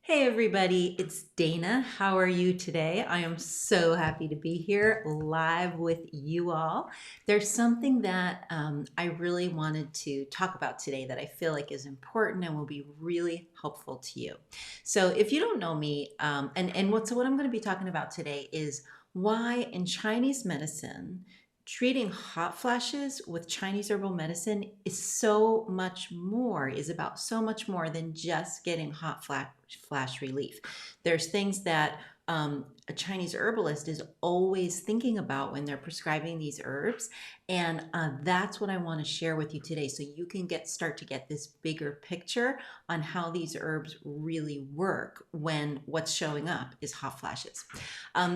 Hey everybody, it's Dana. How are you today? I am so happy to be here live with you all. There's something that I really wanted to talk about today that I feel like is important and will be really helpful to you. So, if you don't know me, what I'm going to be talking about today is why in Chinese medicine treating hot flashes with Chinese herbal medicine is about so much more than just getting flash relief. There's things that a Chinese herbalist is always thinking about when they're prescribing these herbs, and that's what I want to share with you today, so you can start to get this bigger picture on how these herbs really work when what's showing up is hot flashes.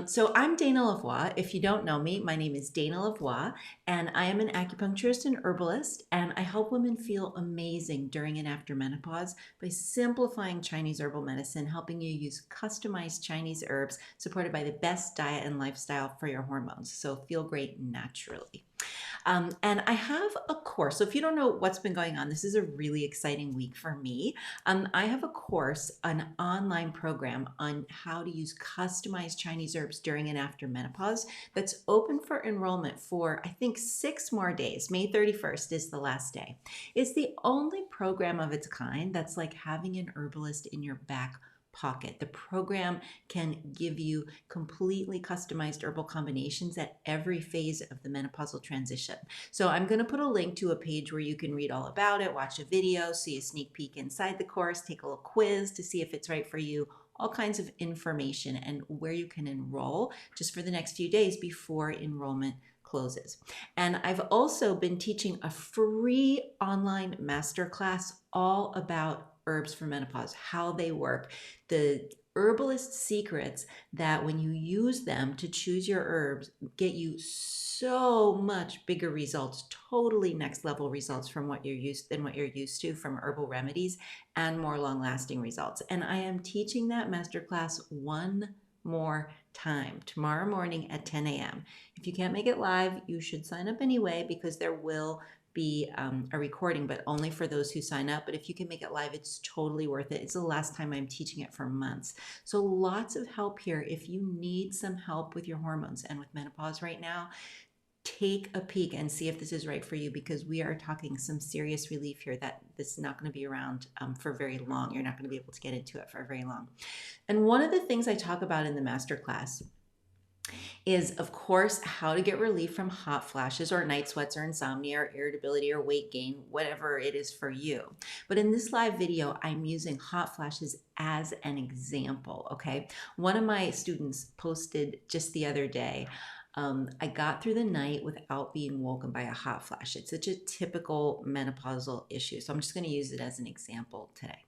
So I'm Dana Lavoie. If you don't know me, my name is Dana Lavoie, and I am an acupuncturist and herbalist, and I help women feel amazing during and after menopause by simplifying Chinese herbal medicine, helping you use customized Chinese herbs supported by the best diet and lifestyle for your hormones. So feel great naturally. And I have a course. So if you don't know what's been going on, this is a really exciting week for me. I have a course, an online program on how to use customized Chinese herbs during and after menopause that's open for enrollment for, I think, 6 more days. May 31st is the last day. It's the only program of its kind that's like having an herbalist in your back pocket. The program can give you completely customized herbal combinations at every phase of the menopausal transition. So I'm going to put a link to a page where you can read all about it, watch a video, see a sneak peek inside the course, take a little quiz to see if it's right for you, all kinds of information, and where you can enroll just for the next few days before enrollment closes. And I've also been teaching a free online masterclass all about herbs for menopause, how they work, the herbalist secrets that when you use them to choose your herbs get you so much bigger results, totally next level results from what you're used to from herbal remedies, and more long lasting results. And I am teaching that masterclass one more time tomorrow morning at 10 a.m. If you can't make it live, you should sign up anyway, because there will be a recording, but only for those who sign up. But if you can make it live, it's totally worth it. It's the last time I'm teaching it for months. So lots of help here. If you need some help with your hormones and with menopause right now, take a peek and see if this is right for you, because we are talking some serious relief here that this is not going to be around for very long. You're not going to be able to get into it for very long. And one of the things I talk about in the masterclass is, of course, how to get relief from hot flashes or night sweats or insomnia or irritability or weight gain, whatever it is for you. But in this live video, I'm using hot flashes as an example, okay? One of my students posted just the other day, I got through the night without being woken by a hot flash. It's such a typical menopausal issue. So I'm just going to use it as an example today.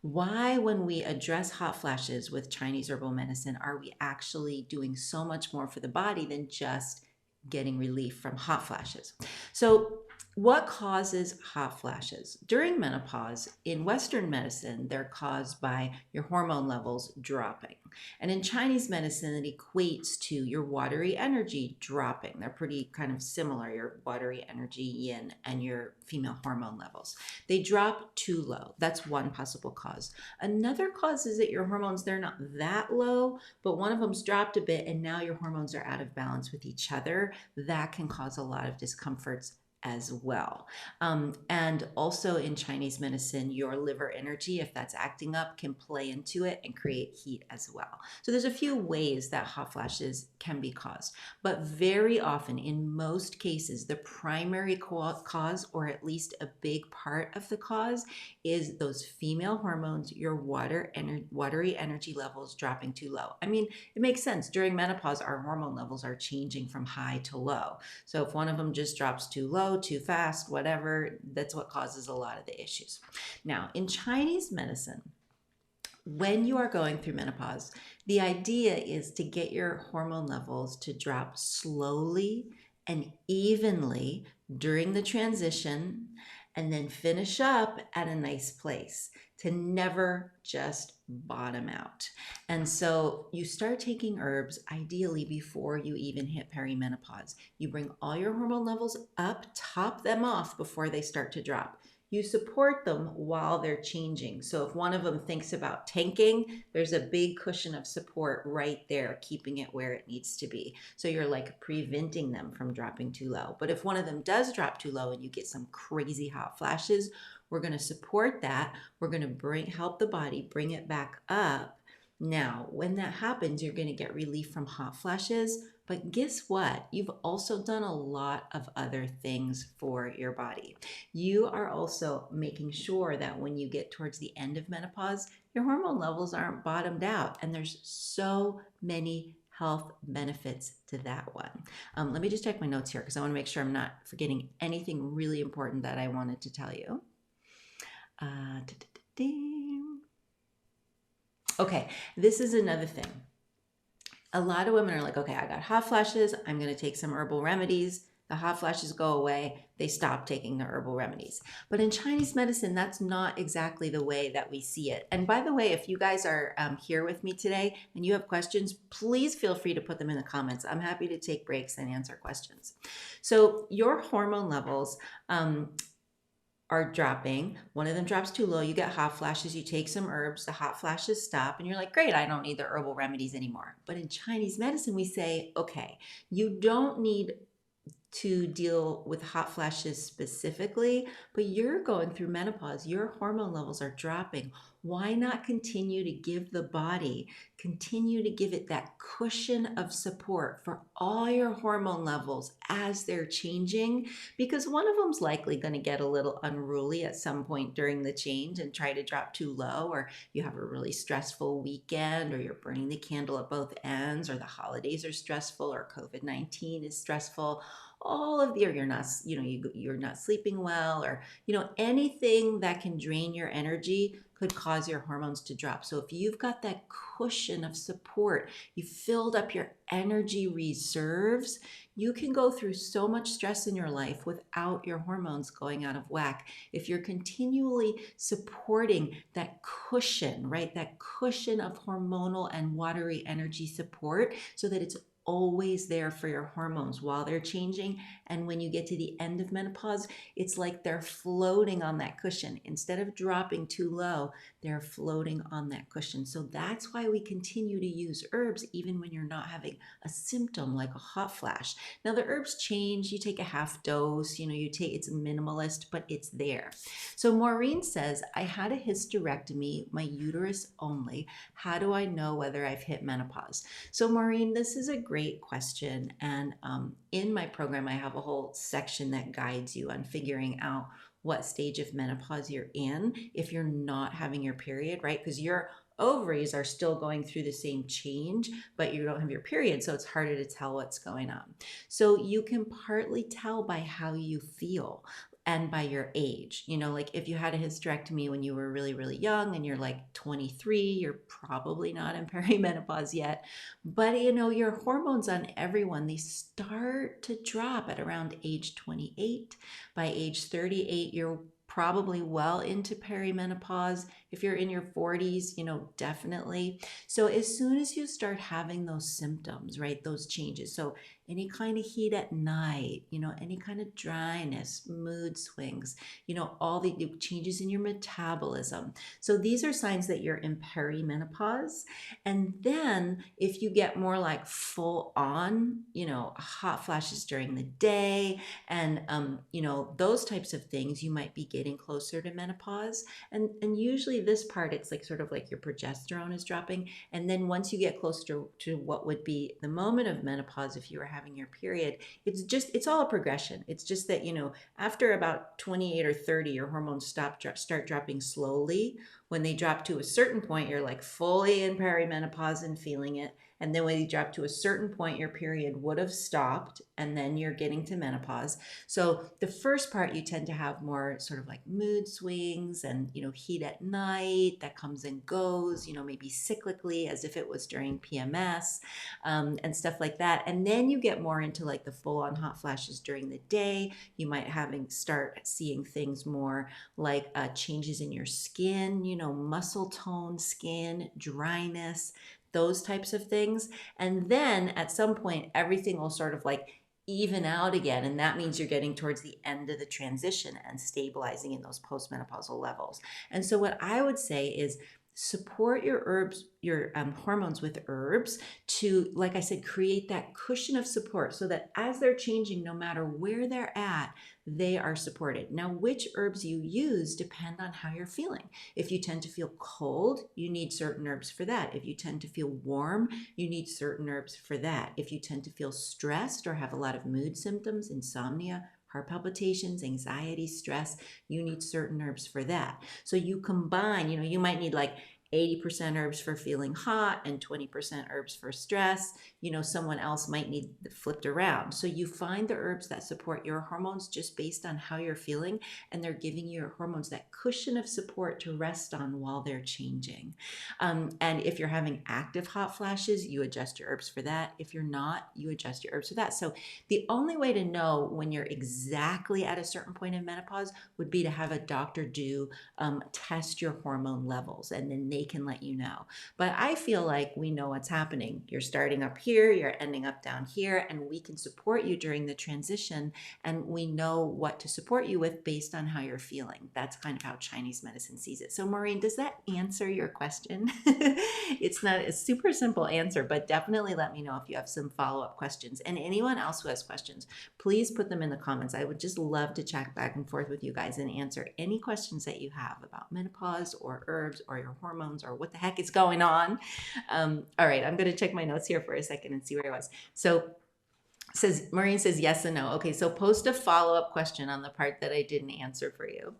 Why, when we address hot flashes with Chinese herbal medicine, are we actually doing so much more for the body than just getting relief from hot flashes? So, what causes hot flashes? During menopause, in Western medicine, they're caused by your hormone levels dropping. And in Chinese medicine, it equates to your watery energy dropping. They're pretty kind of similar, your watery energy yin and your female hormone levels. They drop too low. That's one possible cause. Another cause is that your hormones, they're not that low, but one of them's dropped a bit and now your hormones are out of balance with each other. That can cause a lot of discomforts as well. And also in Chinese medicine, your liver energy, if that's acting up, can play into it and create heat as well. So there's a few ways that hot flashes can be caused, but very often, in most cases, the primary cause, or at least a big part of the cause, is those female hormones, your watery energy levels dropping too low. I mean, it makes sense. During menopause, our hormone levels are changing from high to low. So if one of them just drops too low, too fast, whatever, that's what causes a lot of the issues. Now, in Chinese medicine, when you are going through menopause, the idea is to get your hormone levels to drop slowly and evenly during the transition, and then finish up at a nice place, to never just bottom out. And so you start taking herbs ideally before you even hit perimenopause. You bring all your hormone levels up, top them off before they start to drop. you support them while they're changing. So if one of them thinks about tanking, there's a big cushion of support right there, keeping it where it needs to be. So you're like preventing them from dropping too low. But if one of them does drop too low and you get some crazy hot flashes, we're going to support that. We're going to help the body bring it back up. Now, when that happens, you're going to get relief from hot flashes. But guess what? You've also done a lot of other things for your body. You are also making sure that when you get towards the end of menopause, your hormone levels aren't bottomed out. And there's so many health benefits to that one. Let me just check my notes here because I want to make sure I'm not forgetting anything really important that I wanted to tell you. Okay, this is another thing. A lot of women are like, okay, I got hot flashes. I'm going to take some herbal remedies. The hot flashes go away. They stop taking the herbal remedies. But in Chinese medicine, that's not exactly the way that we see it. And by the way, if you guys are here with me today and you have questions, please feel free to put them in the comments. I'm happy to take breaks and answer questions. So your hormone levels are dropping. One of them drops too low. You get hot flashes. You take some herbs. The hot flashes stop. And you're like, great, I don't need the herbal remedies anymore. But in Chinese medicine, we say, okay, you don't need to deal with hot flashes specifically, but you're going through menopause. Your hormone levels are dropping. Why not continue to give the body, continue to give it that cushion of support for all your hormone levels as they're changing? Because one of them's likely going to get a little unruly at some point during the change and try to drop too low, or you have a really stressful weekend, or you're burning the candle at both ends, or the holidays are stressful, or COVID-19 is stressful. All of the, or you're not, you're not sleeping well, or anything that can drain your energy could cause your hormones to drop. So if you've got that cushion of support, you filled up your energy reserves, you can go through so much stress in your life without your hormones going out of whack. If you're continually supporting that cushion, right? That cushion of hormonal and watery energy support so that it's always there for your hormones while they're changing. And when you get to the end of menopause, it's like they're floating on that cushion. Instead of dropping too low, they're floating on that cushion. So that's why we continue to use herbs even when you're not having a symptom like a hot flash. Now the herbs change. You take a half dose, it's minimalist, but it's there. So Maureen says, I had a hysterectomy, my uterus only. How do I know whether I've hit menopause? So Maureen, this is a great question. And in my program, I have a whole section that guides you on figuring out what stage of menopause you're in if you're not having your period, right? Because your ovaries are still going through the same change, but you don't have your period, so it's harder to tell what's going on. So you can partly tell by how you feel and by your age. Like if you had a hysterectomy when you were really, really young and you're like 23, you're probably not in perimenopause yet. But your hormones on everyone, they start to drop at around age 28. By age 38, you're probably well into perimenopause. If you're in your 40s, definitely. So as soon as you start having those symptoms, right, those changes. So any kind of heat at night, any kind of dryness, mood swings, all the changes in your metabolism. So these are signs that you're in perimenopause. And then if you get more like full on, hot flashes during the day and, those types of things, you might be getting closer to menopause. And usually this part, it's like sort of like your progesterone is dropping. And then once you get closer to what would be the moment of menopause, if you were having your period, it's all a progression. It's just that, after about 28 or 30, your hormones start dropping slowly. When they drop to a certain point, you're like fully in perimenopause and feeling it. And then when you drop to a certain point, your period would have stopped, and then you're getting to menopause. So the first part, you tend to have more sort of like mood swings and, heat at night that comes and goes, maybe cyclically as if it was during PMS, and stuff like that. And then you get more into like the full on hot flashes during the day. You might start seeing things more like changes in your skin, muscle tone, skin, dryness, those types of things. And then at some point, everything will sort of like even out again. And that means you're getting towards the end of the transition and stabilizing in those postmenopausal levels. And so, what I would say is support your herbs, your hormones with herbs to, like I said, create that cushion of support so that as they're changing, no matter where they're at, they are supported. Now, which herbs you use depend on how you're feeling. If you tend to feel cold, you need certain herbs for that. If you tend to feel warm, you need certain herbs for that. If you tend to feel stressed or have a lot of mood symptoms, insomnia, heart palpitations, anxiety, stress, you need certain herbs for that. So you combine, you might need like 80% herbs for feeling hot and 20% herbs for stress. Someone else might need flipped around. So you find the herbs that support your hormones just based on how you're feeling, and they're giving your hormones that cushion of support to rest on while they're changing. And if you're having active hot flashes, you adjust your herbs for that. If you're not, you adjust your herbs for that. So the only way to know when you're exactly at a certain point in menopause would be to have a doctor test your hormone levels, and then they can let you know. But I feel like we know what's happening. You're starting up here, you're ending up down here, and we can support you during the transition, and we know what to support you with based on how you're feeling. That's kind of how Chinese medicine sees it. So Maureen, does that answer your question? It's not a super simple answer, but definitely let me know if you have some follow-up questions. And anyone else who has questions, please put them in the comments. I would just love to chat back and forth with you guys and answer any questions that you have about menopause or herbs or your hormones or what the heck is going on. All right, I'm going to check my notes here for a second and see where I was. So Maureen says yes and no. Okay, so post a follow-up question on the part that I didn't answer for you.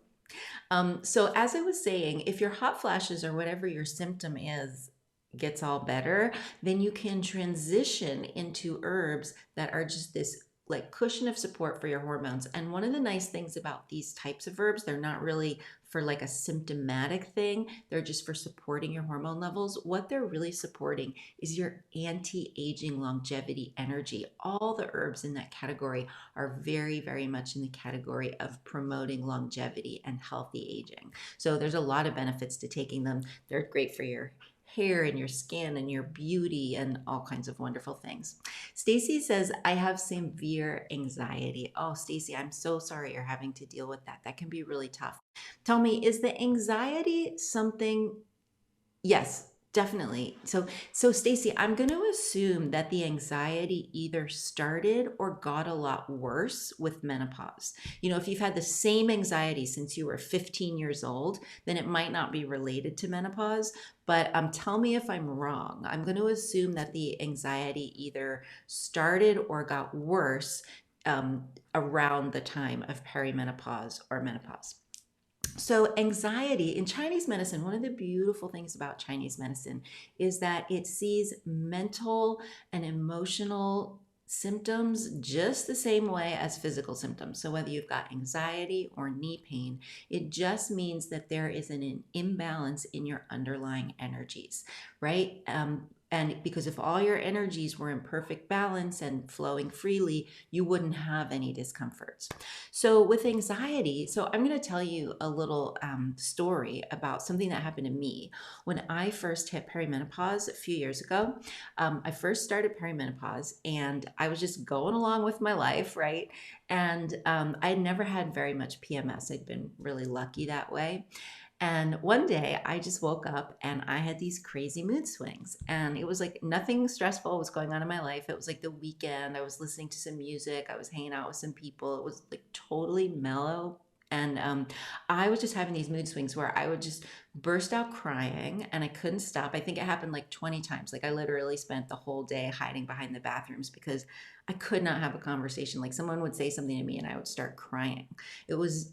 So as I was saying, if your hot flashes or whatever your symptom is gets all better, then you can transition into herbs that are just this like cushion of support for your hormones. And one of the nice things about these types of herbs, they're not really for like a symptomatic thing. They're just for supporting your hormone levels. What they're really supporting is your anti-aging longevity energy. All the herbs in that category are very, very much in the category of promoting longevity and healthy aging. So there's a lot of benefits to taking them. They're great for your hair and your skin and your beauty and all kinds of wonderful things. Stacy says, I have severe anxiety. Oh, Stacy, I'm so sorry you're having to deal with that. That can be really tough. Tell me, is the anxiety something? Yes, definitely. So Stacy, I'm going to assume that the anxiety either started or got a lot worse with menopause. If you've had the same anxiety since you were 15 years old, then it might not be related to menopause. But tell me if I'm wrong. I'm going to assume that the anxiety either started or got worse around the time of perimenopause or menopause. So, anxiety in Chinese medicine, one of the beautiful things about Chinese medicine is that it sees mental and emotional symptoms just the same way as physical symptoms. So, whether you've got anxiety or knee pain, it just means that there is an imbalance in your underlying energies, right? And because if all your energies were in perfect balance and flowing freely, you wouldn't have any discomforts. So with anxiety, so I'm going to tell you a little story about something that happened to me when I first hit perimenopause a few years ago. I first started perimenopause and I was just going along with my life, right? And I had never had very much PMS. I'd been really lucky that way. And one day I just woke up and I had these crazy mood swings. And it was like nothing stressful was going on in my life. It was like the weekend. I was listening to some music. I was hanging out with some people. It was like totally mellow. And I was just having these mood swings where I would just burst out crying and I couldn't stop. I think it happened like 20 times. Like I literally spent the whole day hiding behind the bathrooms because I could not have a conversation. Like someone would say something to me and I would start crying. It was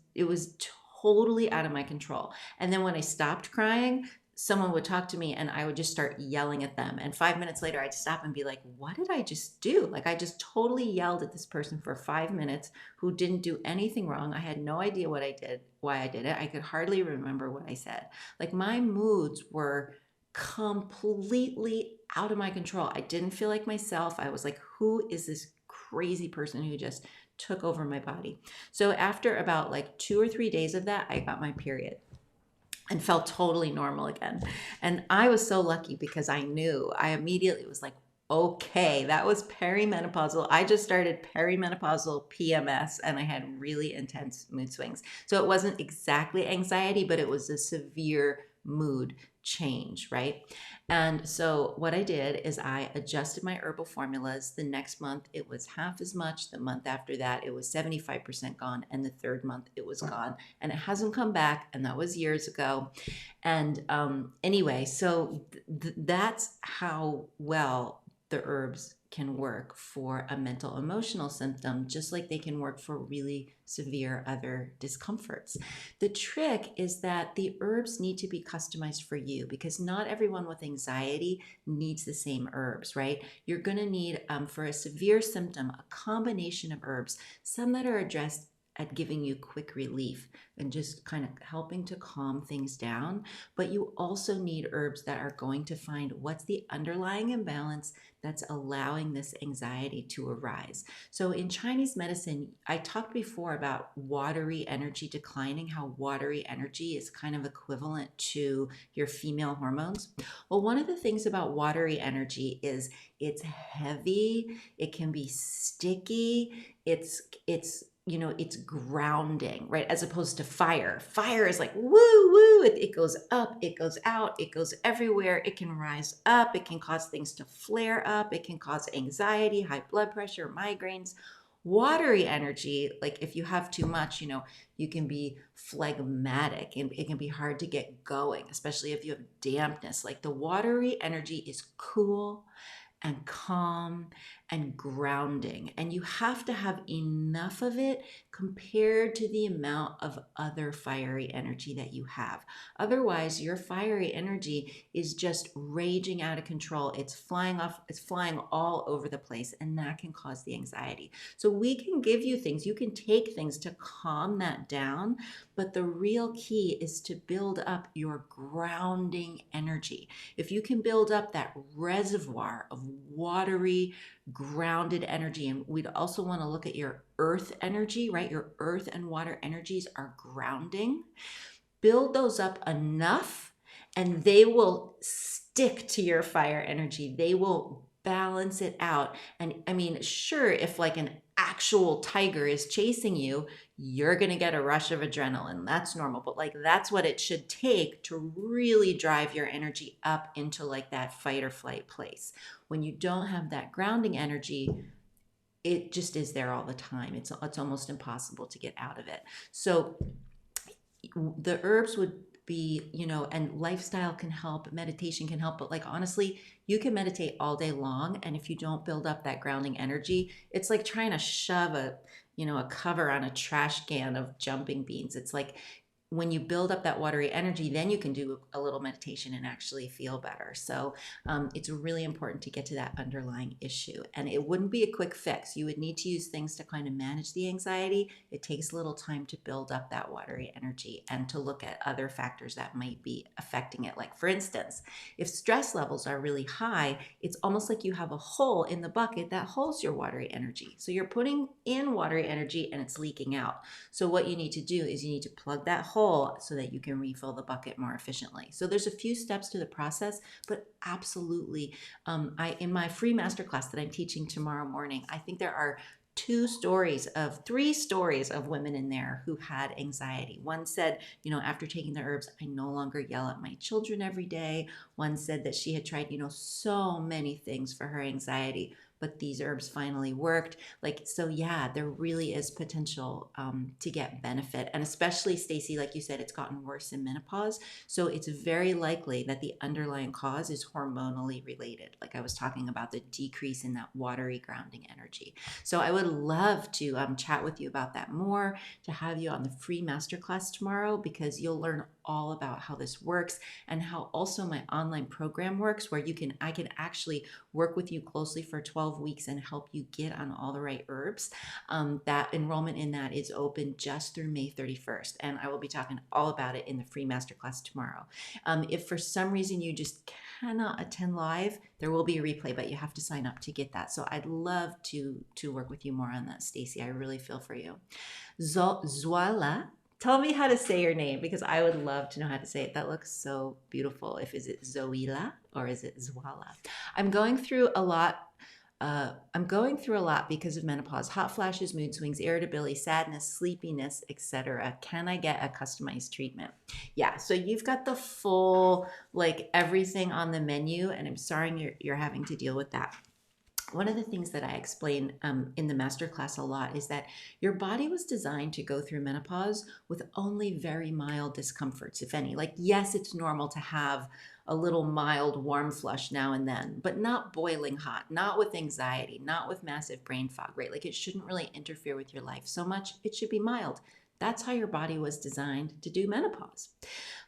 totally out of my control. And then when I stopped crying, someone would talk to me and I would just start yelling at them. And 5 minutes later, I'd stop and be like, what did I just do? Like, I just totally yelled at this person for 5 minutes who didn't do anything wrong. I had no idea what I did, why I did it. I could hardly remember what I said. Like, my moods were completely out of my control. I didn't feel like myself. I was like, who is this crazy person who just took over my body? So after about like 2 or 3 days of that, I got my period and felt totally normal again. And I was so lucky because I immediately was like, okay, that was perimenopausal. I just started perimenopausal PMS and I had really intense mood swings. So it wasn't exactly anxiety, but it was a severe mood change, right? And so what I did is I adjusted my herbal formulas. The next month it was half as much. The month after that it was 75% gone. And the third month it was gone. And it hasn't come back. And that was years ago. And anyway, so that's how well the herbs can work for a mental emotional symptom, just like they can work for really severe other discomforts. The trick is that the herbs need to be customized for you because not everyone with anxiety needs the same herbs, right? You're going to need, for a severe symptom, a combination of herbs, some that are addressed at giving you quick relief and just kind of helping to calm things down. But you also need herbs that are going to find what's the underlying imbalance that's allowing this anxiety to arise. So in Chinese medicine, I talked before about watery energy declining, how watery energy is kind of equivalent to your female hormones. Well, one of the things about watery energy is it's heavy, it can be sticky, it's grounding, right? As opposed to fire. Fire is like woo woo. It goes up, it goes out, it goes everywhere. It can rise up, it can cause things to flare up, it can cause anxiety, high blood pressure, migraines. Watery energy, like if you have too much, you can be phlegmatic and it can be hard to get going, especially if you have dampness. Like the watery energy is cool and calm and grounding. And you have to have enough of it compared to the amount of other fiery energy that you have. Otherwise, your fiery energy is just raging out of control. It's flying off, it's flying all over the place, and that can cause the anxiety. So we can give you things, you can take things to calm that down, but the real key is to build up your grounding energy. If you can build up that reservoir of watery, grounded energy, and we'd also want to look at your earth energy, right? Your earth and water energies are grounding. Build those up enough, and they will stick to your fire energy. They will balance it out. And I mean, sure, if like an actual tiger is chasing you, you're going to get a rush of adrenaline. That's normal. But like that's what it should take to really drive your energy up into like that fight or flight place. When you don't have that grounding energy, it just is there all the time. It's almost impossible to get out of it. So the herbs would be, and lifestyle can help, meditation can help, but like honestly, you can meditate all day long, and if you don't build up that grounding energy, it's like trying to shove a cover on a trash can of jumping beans. It's like when you build up that watery energy, then you can do a little meditation and actually feel better. So it's really important to get to that underlying issue. And it wouldn't be a quick fix. You would need to use things to kind of manage the anxiety. It takes a little time to build up that watery energy and to look at other factors that might be affecting it. Like, for instance, if stress levels are really high, it's almost like you have a hole in the bucket that holds your watery energy. So you're putting in watery energy and it's leaking out. So what you need to do is you need to plug that hole so that you can refill the bucket more efficiently. So there's a few steps to the process, but absolutely, in my free masterclass that I'm teaching tomorrow morning, I think there are three stories of women in there who had anxiety. One said, after taking the herbs, I no longer yell at my children every day. One said that she had tried, so many things for her anxiety, but these herbs finally worked. So yeah, there really is potential to get benefit. And especially, Stacey, like you said, it's gotten worse in menopause. So it's very likely that the underlying cause is hormonally related. Like I was talking about the decrease in that watery grounding energy. So I would love to chat with you about that more, to have you on the free masterclass tomorrow, because you'll learn all about how this works and how also my online program works, where I can actually work with you closely for 12 weeks and help you get on all the right herbs. That enrollment in that is open just through May 31st. And I will be talking all about it in the free masterclass tomorrow. If for some reason you just cannot attend live, there will be a replay, but you have to sign up to get that. So I'd love to work with you more on that, Stacey. I really feel for you. Wha-La. Tell me how to say your name, because I would love to know how to say it. That looks so beautiful. Is it Zoila or is it Wha-La? I'm going through a lot. I'm going through a lot because of menopause, hot flashes, mood swings, irritability, sadness, sleepiness, etc. Can I get a customized treatment? Yeah, so you've got the full, like everything on the menu, and I'm sorry you're having to deal with that. One of the things that I explain in the masterclass a lot is that your body was designed to go through menopause with only very mild discomforts, if any. Like, yes, it's normal to have a little mild warm flush now and then, but not boiling hot, not with anxiety, not with massive brain fog, right? Like, it shouldn't really interfere with your life so much. It should be mild. That's how your body was designed to do menopause.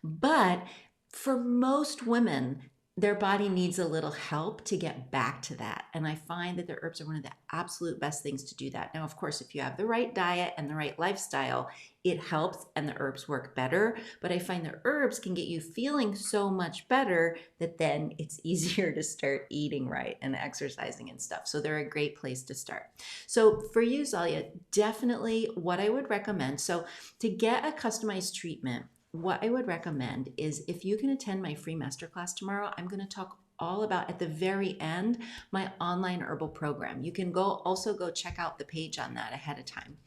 But for most women, their body needs a little help to get back to that. And I find that the herbs are one of the absolute best things to do that. Now, of course, if you have the right diet and the right lifestyle, it helps and the herbs work better. But I find the herbs can get you feeling so much better that then it's easier to start eating right and exercising and stuff. So they're a great place to start. So for you, Zalia, definitely what I would recommend. So to get a customized treatment, what I would recommend is if you can attend my free masterclass tomorrow, I'm going to talk all about at the very end my online herbal program. You can also go check out the page on that ahead of time.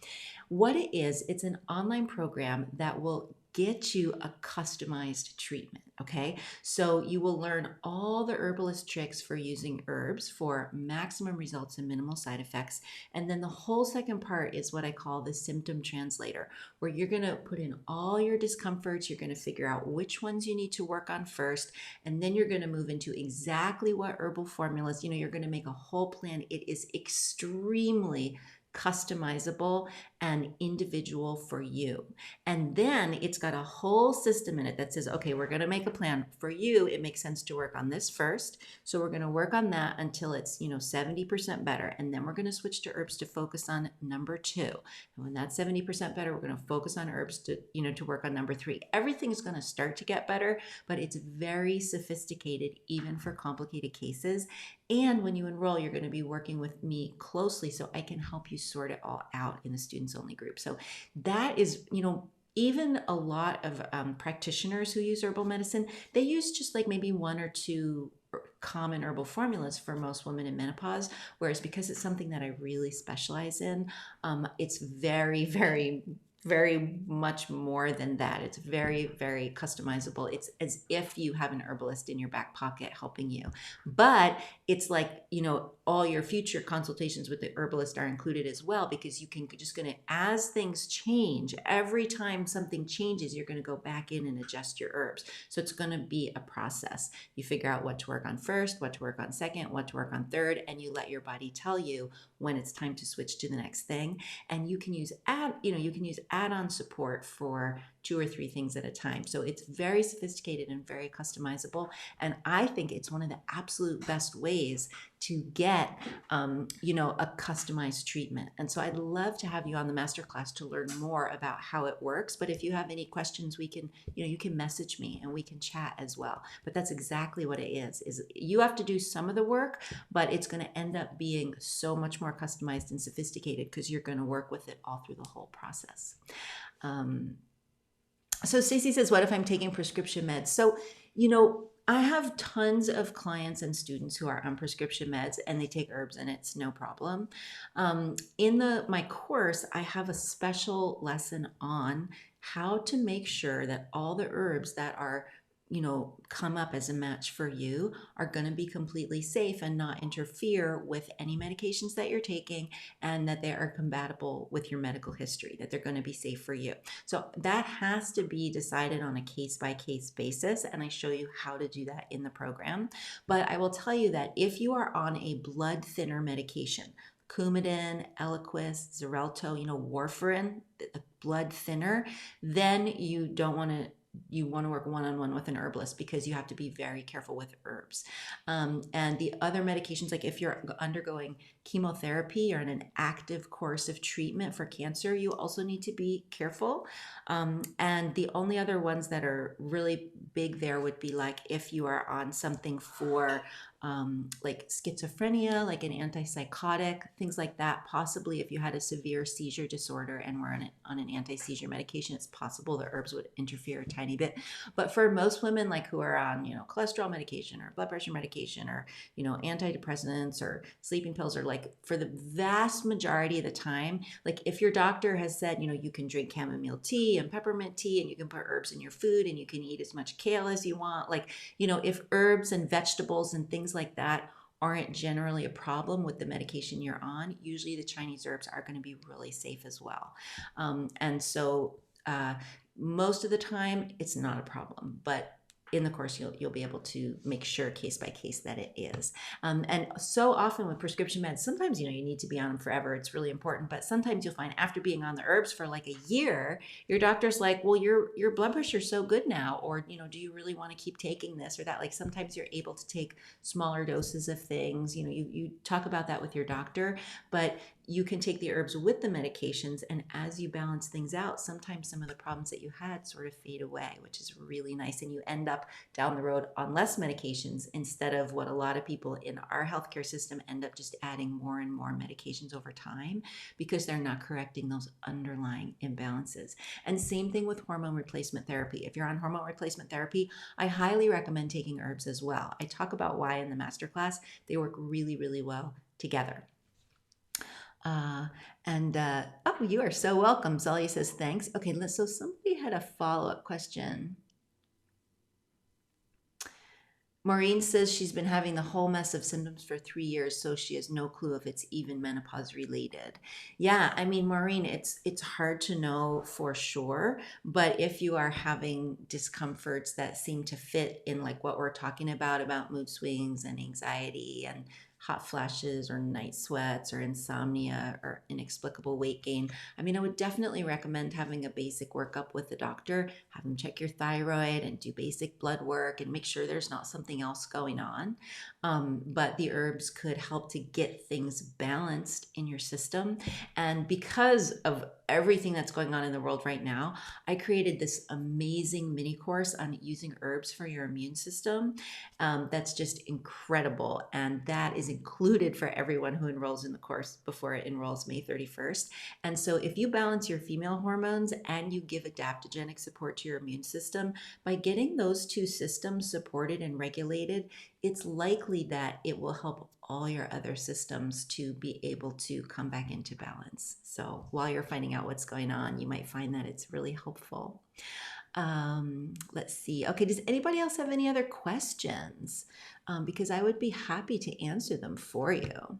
What it is, it's an online program that will get you a customized treatment. Okay, so you will learn all the herbalist tricks for using herbs for maximum results and minimal side effects. And then the whole second part is what I call the symptom translator, where you're going to put in all your discomforts. You're going to figure out which ones you need to work on first, and then you're going to move into exactly what herbal formulas. You're going to make a whole plan. It is extremely customizable and individual for you. And then it's got a whole system in it that says, okay, we're going to make a plan for you. It makes sense to work on this first. So we're going to work on that until it's, 70% better. And then we're going to switch to herbs to focus on number 2. And when that's 70% better, we're going to focus on herbs to work on number 3. Everything is going to start to get better, but it's very sophisticated, even for complicated cases. And when you enroll, you're going to be working with me closely so I can help you sort it all out in the students only group. So that is, even a lot of practitioners who use herbal medicine, they use just like maybe 1 or 2 common herbal formulas for most women in menopause. Whereas because it's something that I really specialize in, it's very, very, very much more than that. It's very, very customizable. It's as if you have an herbalist in your back pocket helping you. But it's like, all your future consultations with the herbalist are included as well, because you can just going to, as things change, every time something changes, you're going to go back in and adjust your herbs. So it's going to be a process. You figure out what to work on first, what to work on second, what to work on third, and you let your body tell you when it's time to switch to the next thing. And you can use add-on support for 2 or 3 things at a time. So it's very sophisticated and very customizable. And I think it's one of the absolute best ways to get, a customized treatment. And so I'd love to have you on the masterclass to learn more about how it works. But if you have any questions, you can message me and we can chat as well. But that's exactly what it is you have to do some of the work, but it's going to end up being so much more customized and sophisticated because you're going to work with it all through the whole process. So Stacey says, what if I'm taking prescription meds? So, I have tons of clients and students who are on prescription meds and they take herbs and it's no problem. In my course, I have a special lesson on how to make sure that all the herbs that are come up as a match for you are going to be completely safe and not interfere with any medications that you're taking, and that they are compatible with your medical history, that they're going to be safe for you. So that has to be decided on a case-by-case basis, and I show you how to do that in the program. But I will tell you that if you are on a blood thinner medication, Coumadin, Eliquis, Xarelto, warfarin, the blood thinner, then you want to work one-on-one with an herbalist, because you have to be very careful with herbs. And the other medications, like if you're undergoing chemotherapy or an active course of treatment for cancer, you also need to be careful. And the only other ones that are really big there would be like if you are on something for like schizophrenia, like an antipsychotic, things like that. Possibly if you had a severe seizure disorder and were on an anti-seizure medication, it's possible the herbs would interfere a tiny bit. But for most women, like who are on, cholesterol medication or blood pressure medication or, antidepressants or sleeping pills, or like for the vast majority of the time, like if your doctor has said, you can drink chamomile tea and peppermint tea and you can put herbs in your food and you can eat as much kale as you want, like, if herbs and vegetables and things like that aren't generally a problem with the medication you're on, usually the Chinese herbs are going to be really safe as well. And so most of the time, it's not a problem, but in the course, you'll be able to make sure case by case that it is. And so often with prescription meds, sometimes you need to be on them forever. It's really important, but sometimes you'll find after being on the herbs for like a year, your doctor's like, well, your blood pressure's so good now, or do you really want to keep taking this or that? Like sometimes you're able to take smaller doses of things. You talk about that with your doctor, but you can take the herbs with the medications, and as you balance things out, sometimes some of the problems that you had sort of fade away, which is really nice, and you end up down the road on less medications instead of what a lot of people in our healthcare system end up just adding more and more medications over time because they're not correcting those underlying imbalances. And same thing with hormone replacement therapy. If you're on hormone replacement therapy, I highly recommend taking herbs as well. I talk about why in the masterclass. They work really, really well together. Oh, you are so welcome. Zalia says thanks. Okay, so somebody had a follow-up question. Maureen says she's been having the whole mess of symptoms for 3 years, so she has no clue if it's even menopause related. Yeah, I mean, Maureen, it's hard to know for sure, but if you are having discomforts that seem to fit in like what we're talking about mood swings and anxiety and hot flashes or night sweats or insomnia or inexplicable weight gain, I mean, I would definitely recommend having a basic workup with the doctor, have them check your thyroid and do basic blood work and make sure there's not something else going on. But the herbs could help to get things balanced in your system. And because of everything that's going on in the world right now, I created this amazing mini course on using herbs for your immune system. That's just incredible. And that is included for everyone who enrolls in the course before it enrolls May 31st. And so if you balance your female hormones and you give adaptogenic support to your immune system, by getting those two systems supported and regulated, it's likely that it will help all your other systems to be able to come back into balance. So while you're finding out what's going on, you might find that it's really helpful. Let's see. Okay, does anybody else have any other questions? Because I would be happy to answer them for you.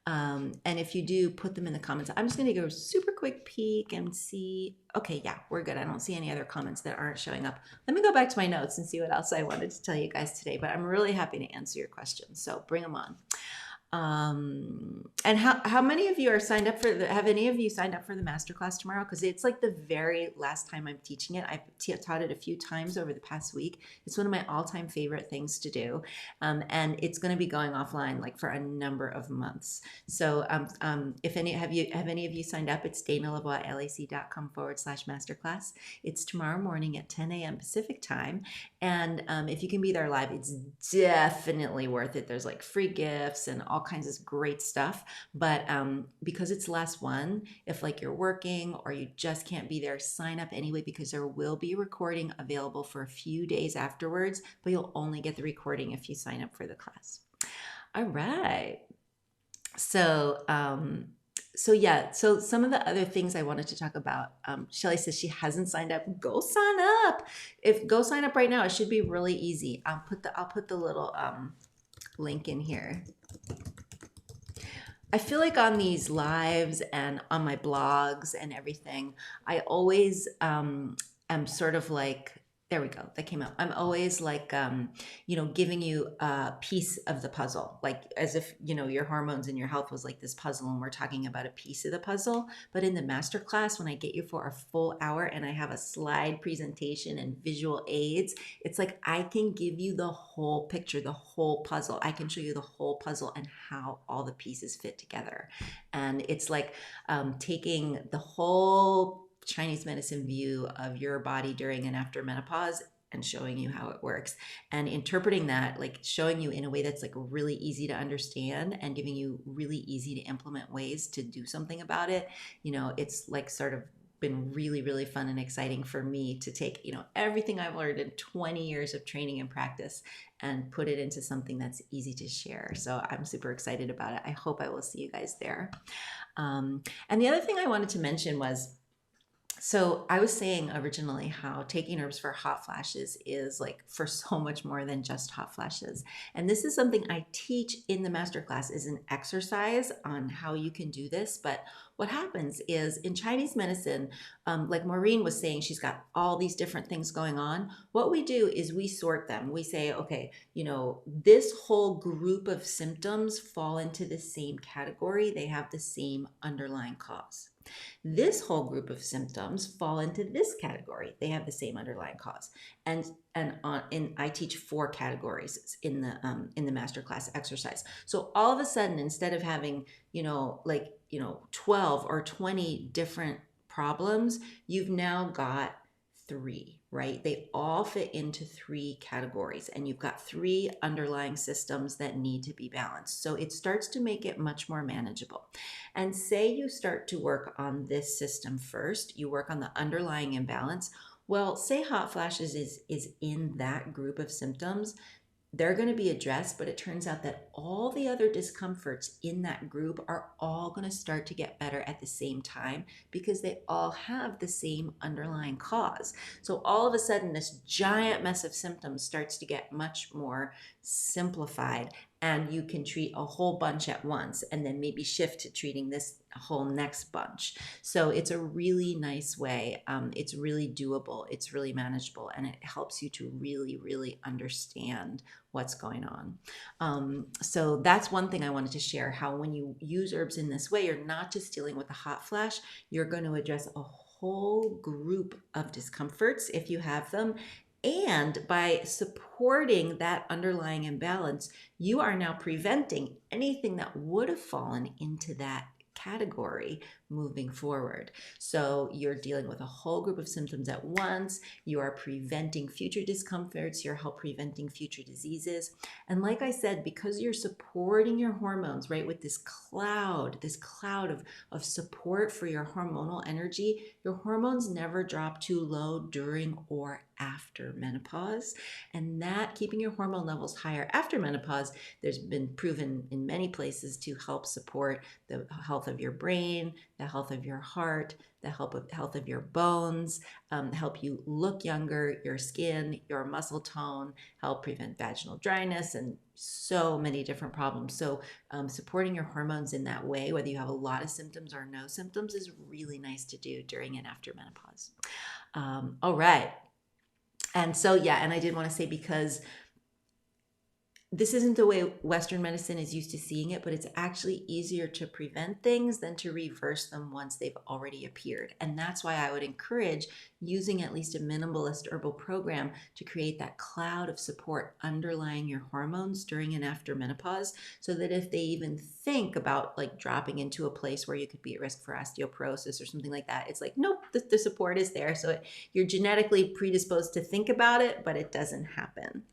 And if you do, put them in the comments. I'm just going to go super quick peek and see. Okay, yeah, we're good. I don't see any other comments that aren't showing up. Let me go back to my notes and see what else I wanted to tell you guys today, but I'm really happy to answer your questions. So bring them on. And how many of you are signed up for have any of you signed up for the masterclass tomorrow? Because it's like the very last time I'm teaching it. I've taught it a few times over the past week. It's one of my all-time favorite things to do. And it's going to be going offline like for a number of months. So if any have any of you signed up, it's danalavoielac.com/masterclass. It's tomorrow morning at 10 a.m. Pacific time. And if you can be there live, it's definitely worth it. There's like free gifts and all kinds of great stuff. But because it's the last one, if like you're working or you just can't be there, sign up anyway, because there will be a recording available for a few days afterwards, but you'll only get the recording if you sign up for the class. All right. So yeah, so some of the other things I wanted to talk about, Shelly says she hasn't signed up. Go sign up. Go sign up right now. It should be really easy. I'll put the little link in here. I feel like on these lives and on my blogs and everything, I always am sort of like, there we go, that came out. I'm always like, giving you a piece of the puzzle, like as if, your hormones and your health was like this puzzle and we're talking about a piece of the puzzle. But in the masterclass, when I get you for a full hour and I have a slide presentation and visual aids, it's like I can give you the whole picture, the whole puzzle. I can show you the whole puzzle and how all the pieces fit together. And it's like taking the whole Chinese medicine view of your body during and after menopause and showing you how it works and interpreting that, like showing you in a way that's like really easy to understand and giving you really easy to implement ways to do something about it. It's like sort of been really, really fun and exciting for me to take, everything I've learned in 20 years of training and practice and put it into something that's easy to share. So I'm super excited about it. I hope I will see you guys there. And the other thing I wanted to mention was, so I was saying originally how taking herbs for hot flashes is like for so much more than just hot flashes. And this is something I teach in the masterclass, is an exercise on how you can do this. But what happens is in Chinese medicine, like Maureen was saying, she's got all these different things going on. What we do is we sort them. We say, okay, this whole group of symptoms fall into the same category. They have the same underlying cause. This whole group of symptoms fall into this category. They have the same underlying cause. And I teach 4 categories in the masterclass exercise. So all of a sudden, instead of having 12 or 20 different problems, you've now got 3, right? They all fit into 3 categories, and you've got 3 underlying systems that need to be balanced. So it starts to make it much more manageable. And say you start to work on this system first, you work on the underlying imbalance. Well, say hot flashes is in that group of symptoms. They're going to be addressed, but it turns out that all the other discomforts in that group are all going to start to get better at the same time because they all have the same underlying cause. So all of a sudden, this giant mess of symptoms starts to get much more simplified, and you can treat a whole bunch at once and then maybe shift to treating this whole next bunch. So it's a really nice way. It's really doable. It's really manageable, and it helps you to really, really understand what's going on. So that's one thing I wanted to share, how when you use herbs in this way, you're not just dealing with a hot flash, you're going to address a whole group of discomforts if you have them. And by supporting that underlying imbalance, you are now preventing anything that would have fallen into that category moving forward. So you're dealing with a whole group of symptoms at once. You are preventing future discomforts. You're help preventing future diseases. And like I said, because you're supporting your hormones, right, with this cloud of support for your hormonal energy, your hormones never drop too low during or after menopause. And that keeping your hormone levels higher after menopause, there's been proven in many places to help support the health of your brain, the health of your heart, the health of your bones, help you look younger, your skin, your muscle tone, help prevent vaginal dryness, and so many different problems. So supporting your hormones in that way, whether you have a lot of symptoms or no symptoms, is really nice to do during and after menopause. All right. And so, yeah, and I did want to say, because this isn't the way Western medicine is used to seeing it, but it's actually easier to prevent things than to reverse them once they've already appeared. And that's why I would encourage using at least a minimalist herbal program to create that cloud of support underlying your hormones during and after menopause, so that if they even think about like dropping into a place where you could be at risk for osteoporosis or something like that, it's like, nope, the support is there. So you're genetically predisposed to think about it, but it doesn't happen.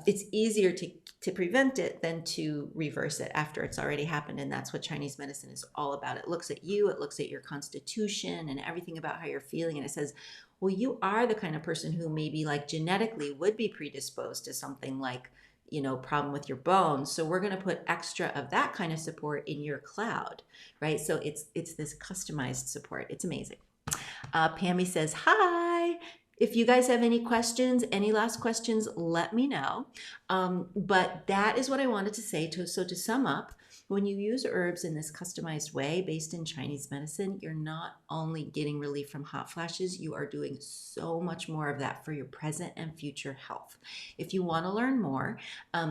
It's easier to prevent it than to reverse it after it's already happened. And that's what Chinese medicine is all about. It looks at you, it looks at your constitution and everything about how you're feeling. And it says, well, you are the kind of person who maybe like genetically would be predisposed to something like, problem with your bones. So we're going to put extra of that kind of support in your cloud, right? So it's this customized support. It's amazing. Pammy says, hi. If you guys have any questions, any last questions, let me know. But that is what I wanted to say. So to sum up, when you use herbs in this customized way based in Chinese medicine, you're not only getting relief from hot flashes, you are doing so much more of that for your present and future health. If you want to learn more,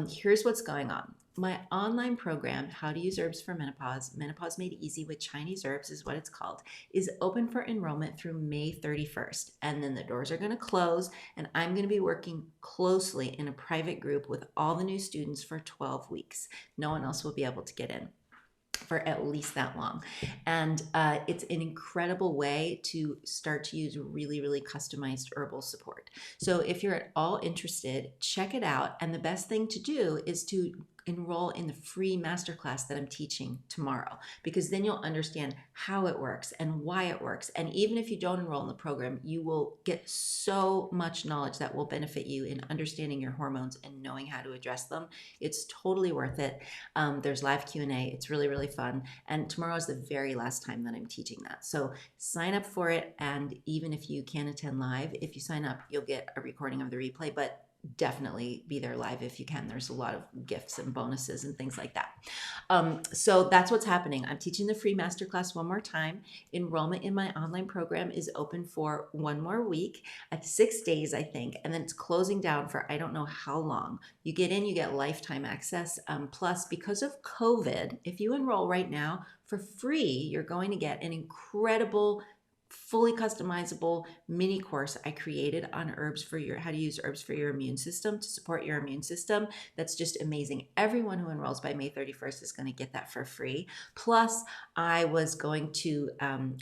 here's what's going on. My online program, How to Use Herbs for Menopause, Menopause Made Easy with Chinese Herbs is what it's called, is open for enrollment through May 31st. And then the doors are going to close, and I'm going to be working closely in a private group with all the new students for 12 weeks. No one else will be able to get in. for at least that long. And it's an incredible way to start to use really, really customized herbal support. So if you're at all interested, check it out. And the best thing to do is to enroll in the free masterclass that I'm teaching tomorrow, because then you'll understand how it works and why it works. And even if you don't enroll in the program, you will get so much knowledge that will benefit you in understanding your hormones and knowing how to address them. It's totally worth it. There's live Q&A. It's really, really fun. And tomorrow is the very last time that I'm teaching that. So sign up for it. And even if you can't attend live, if you sign up, you'll get a recording of the replay. But definitely be there live if you can. There's a lot of gifts and bonuses and things like that. So that's what's happening. I'm teaching the free masterclass one more time. Enrollment in my online program is open for one more week at 6 days, I think, and then it's closing down for I don't know how long. You get in, you get lifetime access. Plus, because of COVID, if you enroll right now for free, you're going to get an incredible fully customizable mini course I created on herbs for your how to use herbs for your immune system to support your immune system. That's just amazing. Everyone who enrolls by May 31st is going to get that for free. Plus, I was going to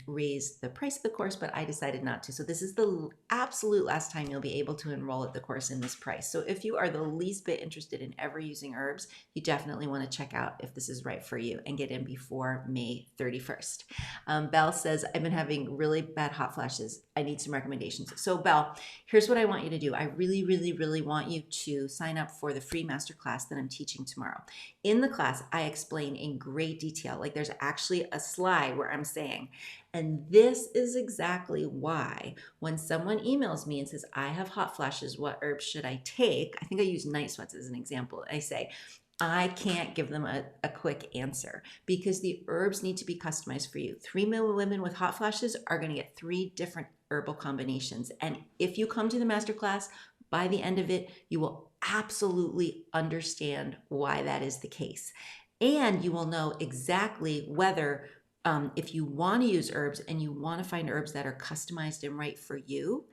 raise the price of the course, but I decided not to. So this is the absolute last time you'll be able to enroll at the course in this price. So if you are the least bit interested in ever using herbs, you definitely want to check out if this is right for you and get in before May 31st. Belle says, I've been having really bad hot flashes. I need some recommendations. So Belle, here's what I want you to do. I really, really, really want you to sign up for the free masterclass that I'm teaching tomorrow. In the class, I explain in great detail, like there's actually a slide where I'm saying, and this is exactly why when someone emails me and says, I have hot flashes, what herbs should I take? I think I use night sweats as an example. I say, I can't give them a quick answer because the herbs need to be customized for you. 3 women with hot flashes are going to get 3 different herbal combinations. And if you come to the masterclass, by the end of it, you will absolutely understand why that is the case. And you will know exactly whether if you want to use herbs and you want to find herbs that are customized and right for you,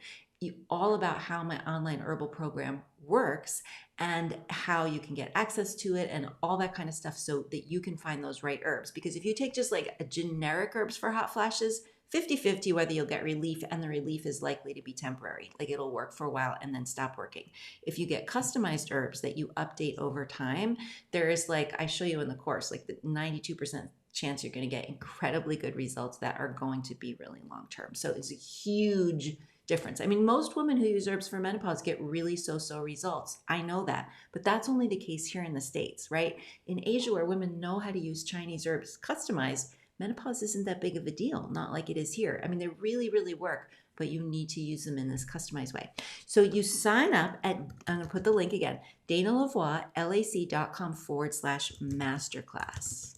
all about how my online herbal program works and how you can get access to it and all that kind of stuff so that you can find those right herbs. Because if you take just like a generic herbs for hot flashes, 50-50 whether you'll get relief, and the relief is likely to be temporary. Like it'll work for a while and then stop working. If you get customized herbs that you update over time, there is, like I show you in the course, like the 92% chance you're going to get incredibly good results that are going to be really long term. So it's a huge difference. I mean, most women who use herbs for menopause get really so-so results. I know that, but that's only the case here in the States, right? In Asia, where women know how to use Chinese herbs customized, menopause isn't that big of a deal, not like it is here. I mean, they really, really work, but you need to use them in this customized way. So you sign up at, I'm going to put the link again, DanaLavoie, lac.com/masterclass.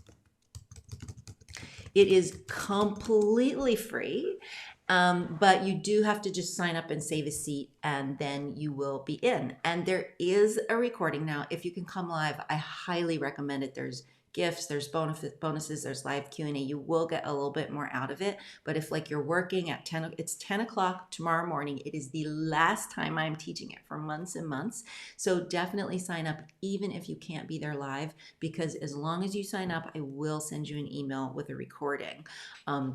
It is completely free. But you do have to just sign up and save a seat, and then you will be in. And there is a recording now. If you can come live, I highly recommend it. There's gifts, there's bonuses, there's live Q&A. You will get a little bit more out of it. But if like you're working at 10, it's 10 o'clock tomorrow morning. It is the last time I'm teaching it for months and months. So definitely sign up even if you can't be there live, because as long as you sign up, I will send you an email with a recording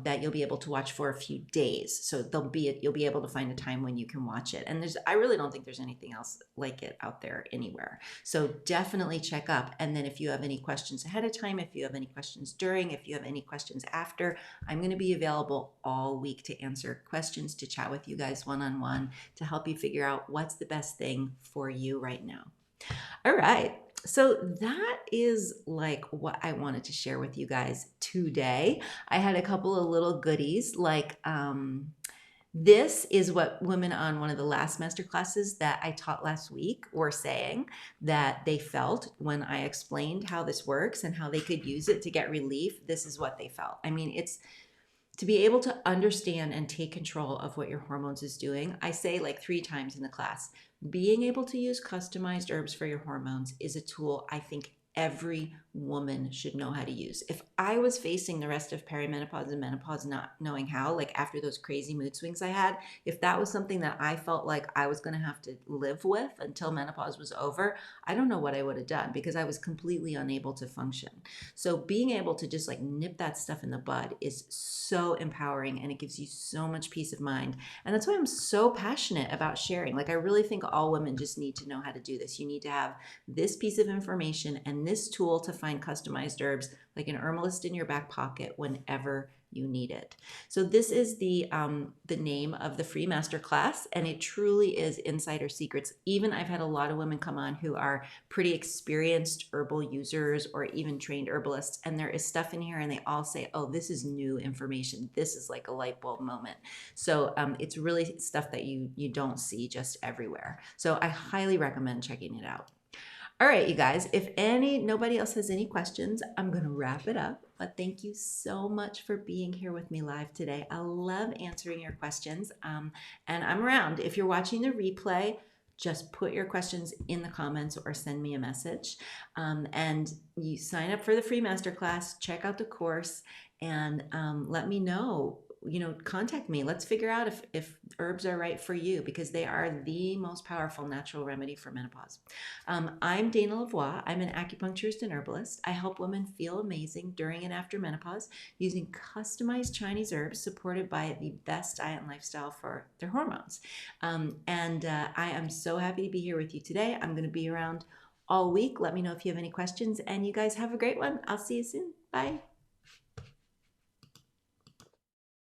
that you'll be able to watch for a few days. So you'll be able to find a time when you can watch it. And I really don't think there's anything else like it out there anywhere. So definitely check up. And then if you have any questions ahead of time, if you have any questions during, if you have any questions after, I'm going to be available all week to answer questions, to chat with you guys one-on-one, to help you figure out what's the best thing for you right now. All right. So that is like what I wanted to share with you guys today. I had a couple of little goodies, like this is what women on one of the last master classes that I taught last week were saying that they felt when I explained how this works and how they could use it to get relief. This is what they felt. I mean, it's to be able to understand and take control of what your hormones is doing. I say like 3 times in the class, being able to use customized herbs for your hormones is a tool I think every woman should know how to use. If I was facing the rest of perimenopause and menopause not knowing how, like after those crazy mood swings I had, if that was something that I felt like I was going to have to live with until menopause was over, I don't know what I would have done because I was completely unable to function. So being able to just like nip that stuff in the bud is so empowering, and it gives you so much peace of mind. And that's why I'm so passionate about sharing. Like I really think all women just need to know how to do this. You need to have this piece of information and this tool to find customized herbs, like an Herbalist in your back pocket whenever you need it. So this is the name of the free masterclass, and it truly is insider secrets. Even I've had a lot of women come on who are pretty experienced herbal users or even trained herbalists, and there is stuff in here and they all say, oh, this is new information. This is like a light bulb moment. So it's really stuff that you don't see just everywhere. So I highly recommend checking it out. All right, you guys, if nobody else has any questions, I'm going to wrap it up. But thank you so much for being here with me live today. I love answering your questions. And I'm around. If you're watching the replay, just put your questions in the comments or send me a message. And you sign up for the free masterclass, check out the course, and let me know. Contact me. Let's figure out if herbs are right for you, because they are the most powerful natural remedy for menopause. I'm Dana Lavoie. I'm an acupuncturist and herbalist. I help women feel amazing during and after menopause using customized Chinese herbs supported by the best diet and lifestyle for their hormones. I am so happy to be here with you today. I'm going to be around all week. Let me know if you have any questions, and you guys have a great one. I'll see you soon. Bye.